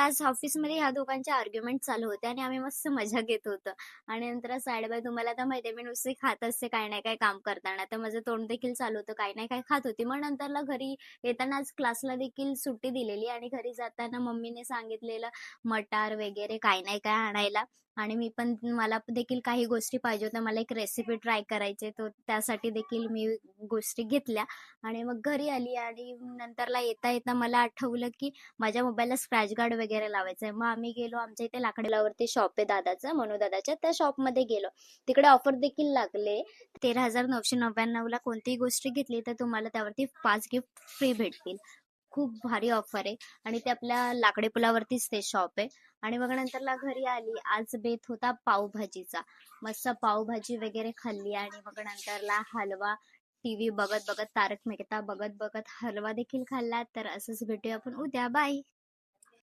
आज ऑफिसमध्ये ह्या दोघांचे आर्ग्युमेंट चालू होते आणि आम्ही मस्त मजा घेत होतो. आणि नंतर साइड बाय तुम्हाला तर माहिती आहे, मी नुसती खात असते काही ना काही काम करताना. तर माझं तोंड देखील चालू होतं, काही ना काही खात होती. मग नंतरला घरी येताना आज क्लासला देखील सुट्टी दिलेली आणि घरी जाताना मम्मीने सांगितलेलं मटार वगैरे काही नाही काय आणायला. आणि मला देखील काही गोष्टी पाहिजे होत्या. मला एक रेसिपी ट्राय करायची, तर त्यासाठी देखील मी गोष्टी घेतल्या आणि मग घरी आली. आणि नंतरला येता-येता मला आठवलं, की माझ्या मोबाईलला स्क्रॅच गार्ड वगैरे लावायचा आहे. मग आम्ही गेलो, आमच्या इथे लाकडावरती शॉप आहे दादाचं, मनू दादाच्या. त्या शॉपमध्ये गेलो. तिकडे ऑफर देखील लागले. 13,999 ला कोणतीही गोष्ट घेतली तर तुम्हाला त्यावरती 5 गिफ्ट फ्री भेटतील. खूप भारी ऑफर आहे आणि ते आपल्या लाकडी पुलावरतीच ते शॉप आहे. आणि मग नंतरला घरी आली. आज बेत होता पावभाजीचा. मस्त पावभाजी वगैरे खाल्ली आणि मग नंतरला हलवा. टीव्ही बघत बघत, तारक मेहता बघत बघत हलवा देखील खाल्ला. तर असंच भेटूया आपण उद्या. बाय.